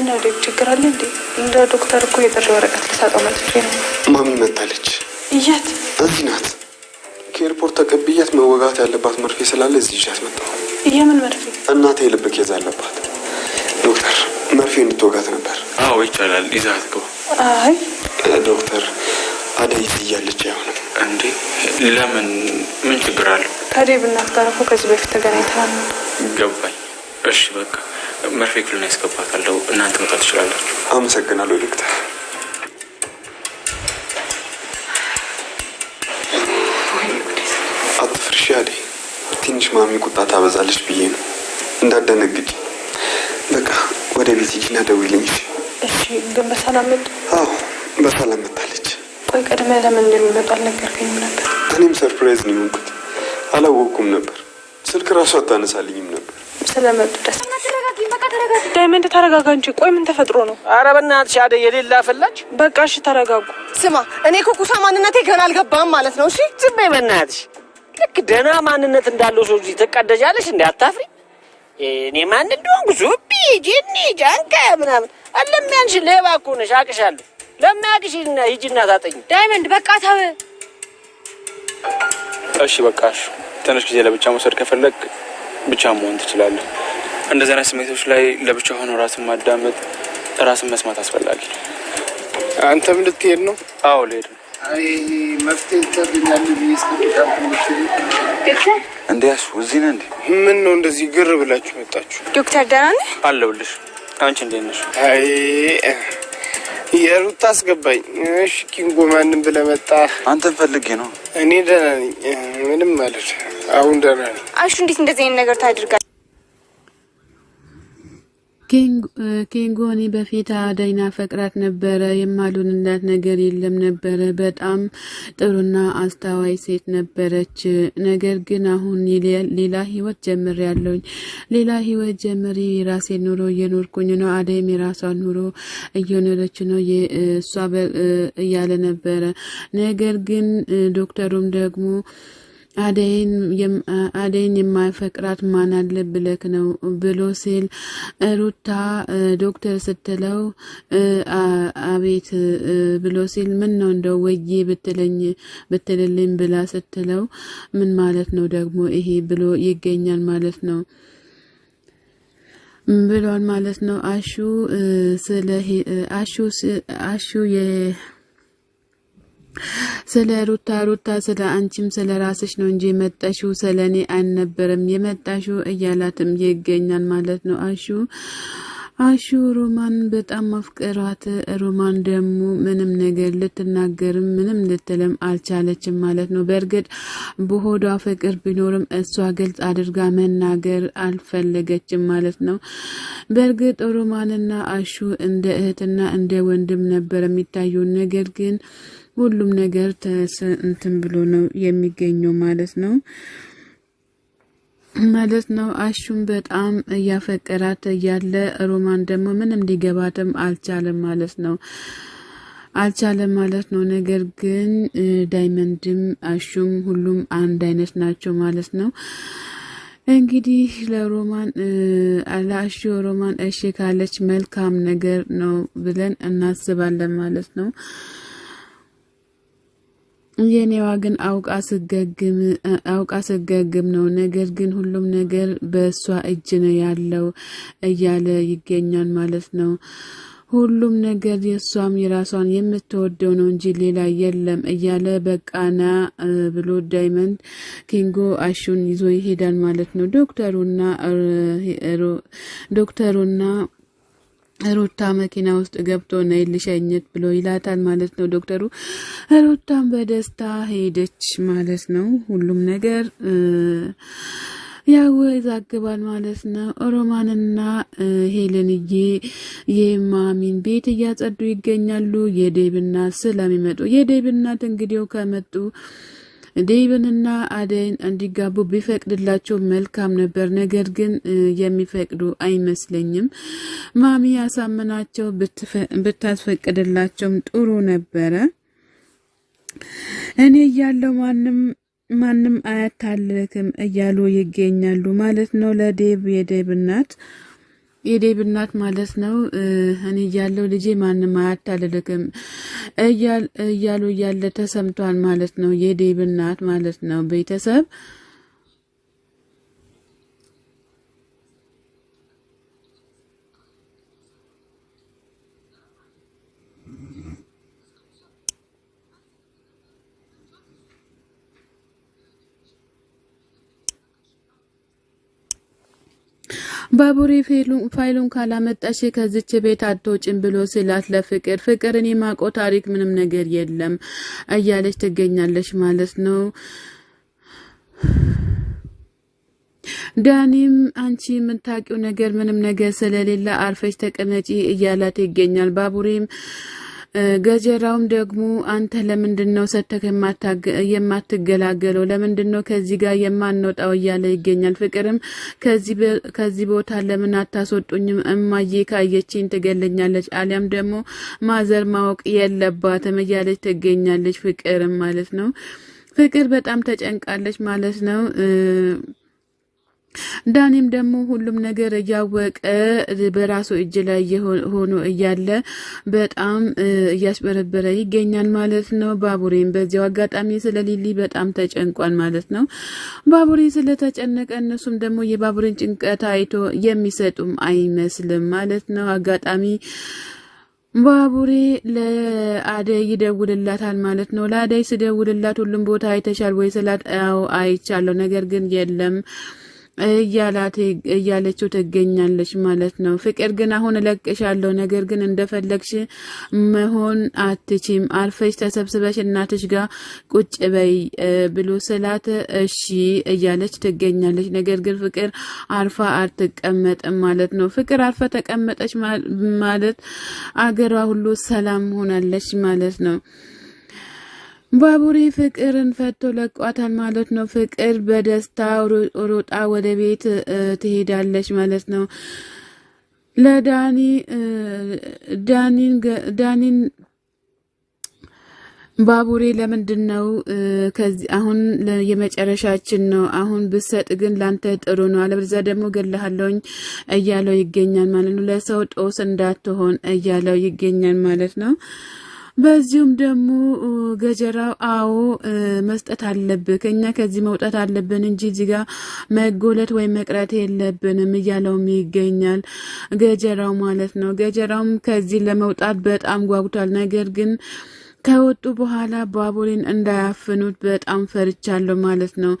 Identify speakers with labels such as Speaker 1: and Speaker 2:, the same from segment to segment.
Speaker 1: ነው ዴብ ችግር አለ እንዴ? እንደ ዶክተር እኮ የጥሪ ወረቀት ልሰጠው መጥቼ ነው።
Speaker 2: ማሚ መጣለች።
Speaker 1: የት?
Speaker 2: እዚህ ናት። ከኤርፖርት ተቀብያት መወጋት ያለባት መርፌ ስላለ እዚህ ይዣት መጣሁ።
Speaker 1: የምን መርፌ?
Speaker 2: እናቴ ልብ ኬዝ አለባት። ዶክተር መርፌ እንድትወጋት ነበር።
Speaker 3: አዎ ይቻላል፣ ይዛት ግባ።
Speaker 1: አይ
Speaker 2: ዶክተር አደይ እያለች አይሆንም
Speaker 3: እንዴ? ለምን? ምን ችግር አለው?
Speaker 1: ከዴብ እናት ጋር እኮ ከዚህ በፊት ተገናኝተናል።
Speaker 3: ገባኝ። እሺ በቃ መርፌ ክፍሉን ያስገባታለሁ። እናንተ መጣ ትችላላችሁ።
Speaker 2: አመሰግናለሁ ዶክተር። አትፍርሺ አደይ። ትንሽ ማሚ ቁጣ ታበዛለች ብዬ ነው። እንዳደነግጭ። በቃ ወደ ቤት ሂጂና ደውይልኝ።
Speaker 1: እሺ ግን በሰላም መጡ?
Speaker 2: አዎ በሰላም መጣለች።
Speaker 1: ቆይ ቀድመህ ለምን እንደሚመጡ አልነገርከኝም ነበር?
Speaker 2: እኔም ሰርፕራይዝ ነው የሆንኩት። አላወኩም ነበር። ስልክ ራሱ አታነሳልኝም ነበር።
Speaker 1: ስለመጡ ደስ ዳይመንድ ተረጋጋ እንጂ። ቆይ ምን ተፈጥሮ ነው?
Speaker 4: ኧረ በእናትሽ አደይ የሌላ ፈላች።
Speaker 1: በቃ እሺ ተረጋጉ።
Speaker 5: ስማ እኔ እኮ ኩሳ ማንነቴ ገና አልገባም ማለት ነው። እሺ
Speaker 4: ዝም በይ በእናትሽ። ልክ ደህና ማንነት እንዳለው ሰው እዚህ ትቀደጃለሽ እንዴ? አታፍሪ? እኔ ማን እንደሆንኩ ሱቢ ጂኒ ጃንካ ምናምን አለሚያንሽ ሌባ እኮ ነሽ አቅሻለሁ። ለማያቅሽ ሂጂና ታጠኝ።
Speaker 5: ዳይመንድ በቃ ተው።
Speaker 3: እሺ በቃሽ። ትንሽ ጊዜ ለብቻ መውሰድ ከፈለግ ብቻ መሆን ትችላለህ። እንደዚህ አይነት ስሜቶች ላይ ለብቻ ሆኖ ራስን ማዳመጥ፣ ራስን መስማት አስፈላጊ ነው።
Speaker 6: አንተም ልትሄድ ነው?
Speaker 3: አዎ ልሄድ ነው።
Speaker 6: አይ መፍትሄ ተገኛል ቢስከታም
Speaker 3: እንዴስ እዚህ ነህ እንዴ?
Speaker 6: ምን ነው እንደዚህ ግር ብላችሁ መጣችሁ?
Speaker 5: ዶክተር ደህና ነህ?
Speaker 3: አለሁልሽ። አንቺ እንዴት ነሽ?
Speaker 6: አይ የሩት አስገባኝ። እሺ ኪንጎ ማንን ብለህ መጣ?
Speaker 3: አንተን ፈልጌ ነው።
Speaker 6: እኔ ደህና ነኝ፣ ምንም ማለት አሁን ደህና ነኝ።
Speaker 5: አሹ እንዴት እንደዚህ አይነት ነገር ታድርጋለህ?
Speaker 7: ኪንጎ እኔ በፊት አደይና ፈቅራት ነበረ። የማልሆንላት ነገር የለም ነበረ። በጣም ጥሩና አስተዋይ ሴት ነበረች። ነገር ግን አሁን ሌላ ህይወት ጀምሬያለሁኝ። ሌላ ህይወት ጀምሬ የራሴ ኑሮ እየኖርኩኝ ነው። አደይም የራሷን ኑሮ እየኖረች ነው እሷ እያለ ነበረ። ነገር ግን ዶክተሩም ደግሞ አደይን የማይፈቅራት ማን አለ ብለክ ነው ብሎ ሲል ሩታ ዶክተር ስትለው አቤት ብሎ ሲል ምን ነው እንደው ወዬ ብትልልኝ ብላ ስትለው ምን ማለት ነው ደግሞ ይሄ ብሎ ይገኛል ማለት ነው ብሏል ማለት ነው። ስለ ሩታ ስለ አንቺም ስለ ራስሽ ነው እንጂ የመጣሽው ስለኔ አልነበረም የመጣሽው እያላትም ይገኛል ማለት ነው። አሹ ሮማን በጣም አፍቅሯት፣ ሮማን ደግሞ ምንም ነገር ልትናገርም ምንም ልትልም አልቻለችም ማለት ነው። በእርግጥ በሆዷ ፍቅር ቢኖርም እሷ ግልጽ አድርጋ መናገር አልፈለገችም ማለት ነው። በእርግጥ ሮማንና አሹ እንደ እህትና እንደ ወንድም ነበር የሚታዩ። ነገር ግን ሁሉም ነገር እንትን ብሎ ነው የሚገኘው ማለት ነው። አሹም በጣም እያፈቀራት እያለ ሮማን ደግሞ ምንም ሊገባትም አልቻለም ማለት ነው። ነገር ግን ዳይመንድም አሹም ሁሉም አንድ አይነት ናቸው ማለት ነው። እንግዲህ ለአሹ ሮማን እሺ ካለች መልካም ነገር ነው ብለን እናስባለን ማለት ነው። የኔዋ ግን አውቃ ስገግም ነው። ነገር ግን ሁሉም ነገር በእሷ እጅ ነው ያለው እያለ ይገኛል ማለት ነው። ሁሉም ነገር የሷም የራሷን የምትወደው ነው እንጂ ሌላ የለም እያለ በቃና ብሎ ዳይመንድ ኪንጎ አሹን ይዞ ይሄዳል ማለት ነው። ዶክተሩና ሩታ መኪና ውስጥ ገብቶ ነይ ልሸኝት ብሎ ይላታል ማለት ነው ዶክተሩ። ሩታም በደስታ ሄደች ማለት ነው። ሁሉም ነገር ያወዛግባል ማለት ነው። ሮማንና ሄለንዬ የማሚን ቤት እያጸዱ ይገኛሉ። የዴብናት ስለሚመጡ የዴብናት እንግዲህ ከመጡ ዴብንና አደይን እንዲጋቡ ቢፈቅድላቸው መልካም ነበር። ነገር ግን የሚፈቅዱ አይመስለኝም። ማሚ ያሳመናቸው ብታስፈቅድላቸውም ጥሩ ነበረ። እኔ እያለው ማንም አያታልክም እያሉ ይገኛሉ ማለት ነው ለዴብ የዴብ እናት የዴብ እናት ማለት ነው እኔ ያለው ልጄ ማንም አያታልልክም እያሉ ያለ ተሰምቷል ማለት ነው። የዴብ እናት ማለት ነው ቤተሰብ ባቡሬ ፋይሉን ካላመጣሽ ከዚች ቤት አትወጪም ብሎ ሲላት ለፍቅር እኔ ማቆ ታሪክ ምንም ነገር የለም እያለች ትገኛለች ማለት ነው። ዳኒም አንቺ የምታውቂው ነገር ምንም ነገር ስለሌለ አርፈሽ ተቀመጪ እያላት ይገኛል። ባቡሬም ገጀራውም ደግሞ አንተ ለምንድነው ሰተከ የማትገላገለው ለምንድነው ከዚህ ጋር የማንወጣው እያለ ይገኛል። ፍቅርም ከዚህ ቦታ ለምን አታስወጡኝም እማዬ ካየችኝ ትገለኛለች አሊያም ደግሞ ማዘር ማወቅ የለባትም እያለች ትገኛለች። ፍቅርም ማለት ነው ፍቅር በጣም ተጨንቃለች ማለት ነው። ዳኒም ደግሞ ሁሉም ነገር እያወቀ በራሱ እጅ ላይ ሆኖ እያለ በጣም እያስበረበረ ይገኛል ማለት ነው። ባቡሬም በዚያው አጋጣሚ ስለ ሊሊ በጣም ተጨንቋል ማለት ነው። ባቡሬ ስለተጨነቀ እነሱም ደግሞ የባቡሬን ጭንቀት አይቶ የሚሰጡም አይመስልም ማለት ነው። አጋጣሚ ባቡሬ ለአደይ ይደውልላታል ማለት ነው። ለአደይ ሲደውልላት ሁሉም ቦታ አይተሻል ወይ ስላት አዎ አይቻለሁ ነገር ግን የለም እያለችው ትገኛለች ማለት ነው። ፍቅር ግን አሁን እለቅሻለሁ ነገር ግን እንደፈለግሽ መሆን አትችም አርፈሽ ተሰብስበሽ እናትሽ ጋር ቁጭ በይ ብሎ ስላት እሺ እያለች ትገኛለች። ነገር ግን ፍቅር አርፋ አትቀመጥም ማለት ነው። ፍቅር አርፋ ተቀመጠች ማለት አገሯ ሁሉ ሰላም ሆናለች ማለት ነው። ባቡሬ ፍቅርን ፈቶ ለቋታል ማለት ነው። ፍቅር በደስታ ሮጣ ወደ ቤት ትሄዳለች ማለት ነው። ዳኒን ባቡሬ ለምንድነው ከዚህ አሁን የመጨረሻችን ነው አሁን ብሰጥ ግን ላንተ ጥሩ ነው አለበለዚያ ደግሞ ገለሃለሁኝ እያለው ይገኛል ማለት ነው። ለሰው ጦስ እንዳትሆን እያለው ይገኛል ማለት ነው። በዚሁም ደግሞ ገጀራው አዎ መስጠት አለብህ እኛ ከዚህ መውጣት አለብን እንጂ እዚህ ጋር መጎለት ወይ መቅረት የለብንም እያለውም ይገኛል ገጀራው ማለት ነው። ገጀራውም ከዚህ ለመውጣት በጣም ጓጉቷል። ነገር ግን ከወጡ በኋላ ባቡሬን እንዳያፍኑት በጣም ፈርቻለሁ ማለት ነው።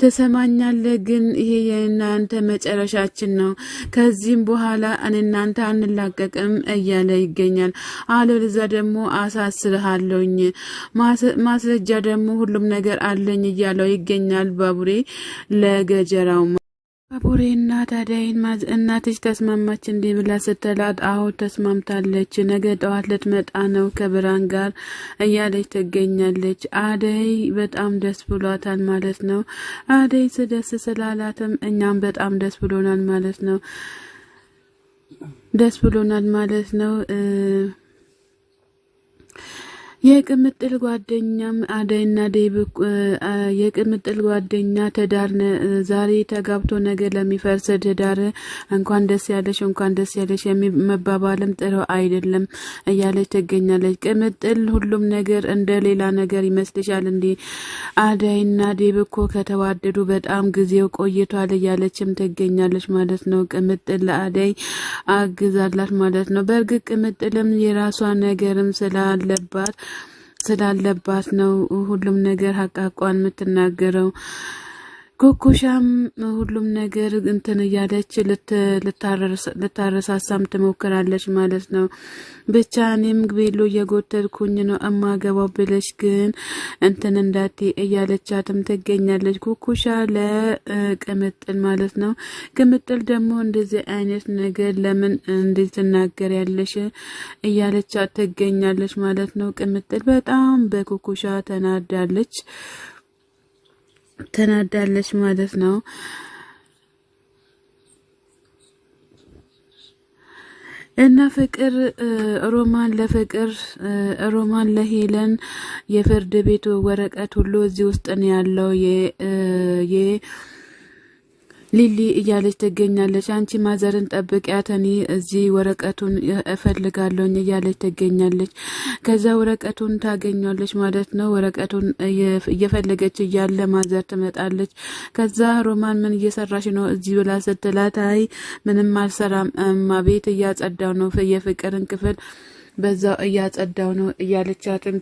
Speaker 7: ተሰማኛለህ ግን ይሄ የእናንተ መጨረሻችን ነው ከዚህም በኋላ እናንተ አንላቀቅም እያለ ይገኛል። አለበለዚያ ደግሞ አሳስርሃለሁኝ ማስረጃ ደግሞ ሁሉም ነገር አለኝ እያለው ይገኛል ባቡሬ ለገጀራው። ባቡሬ እናት አደይን እናትሽ ተስማማች እንዴ ብላ ስትላት አዎ ተስማምታለች ነገ ጠዋት ልትመጣ ነው ከብርሃን ጋር እያለች ትገኛለች። አደይ በጣም ደስ ብሏታል ማለት ነው። አደይ ደስ ስላላትም እኛም በጣም ደስ ብሎናል ማለት ነው። የቅምጥል ጓደኛም አደይና ዴብ የቅምጥል ጓደኛ ትዳር ዛሬ ተጋብቶ ነገር ለሚፈርስ ትዳር እንኳን ደስ ያለሽ የሚመባባልም ጥሩ አይደለም እያለች ትገኛለች። ቅምጥል ሁሉም ነገር እንደ ሌላ ነገር ይመስልሻል እንዴ አደይና ዴብ እኮ ከተዋደዱ በጣም ጊዜው ቆይቷል እያለችም ትገኛለች ማለት ነው። ቅምጥል ለአደይ አግዛላት ማለት ነው። በእርግጥ ቅምጥልም የራሷ ነገርም ስላለባት ነው ሁሉም ነገር ሀቃቋን የምትናገረው። ኮኮሻም ሁሉም ነገር እንትን እያለች ልታረሳሳም ትሞክራለች ማለት ነው። ብቻ እኔም ቤሎ እየጎተልኩኝ ነው እማገባው ብለሽ ግን እንትን እንዳቴ እያለቻትም ትገኛለች ኮኮሻ ለቅምጥል ማለት ነው። ቅምጥል ደግሞ እንደዚህ አይነት ነገር ለምን እንዴት ትናገር ያለሽ እያለቻት ትገኛለች ማለት ነው። ቅምጥል በጣም በኮኮሻ ተናዳለች ማለት ነው። እና ፍቅር ሮማን ለሄለን የፍርድ ቤቱ ወረቀት ሁሉ እዚህ ውስጥ ነው ያለው ሊሊ እያለች ትገኛለች። አንቺ ማዘርን ጠብቂያት እኔ እዚህ ወረቀቱን እፈልጋለሁ እያለች ትገኛለች። ከዛ ወረቀቱን ታገኛለች ማለት ነው። ወረቀቱን እየፈለገች እያለ ማዘር ትመጣለች። ከዛ ሮማን ምን እየሰራሽ ነው እዚህ ብላ ስትላት አይ ምንም አልሰራም ቤት እያጸዳው ነው የፍቅርን ክፍል በዛው እያጸዳው ነው እያለቻትም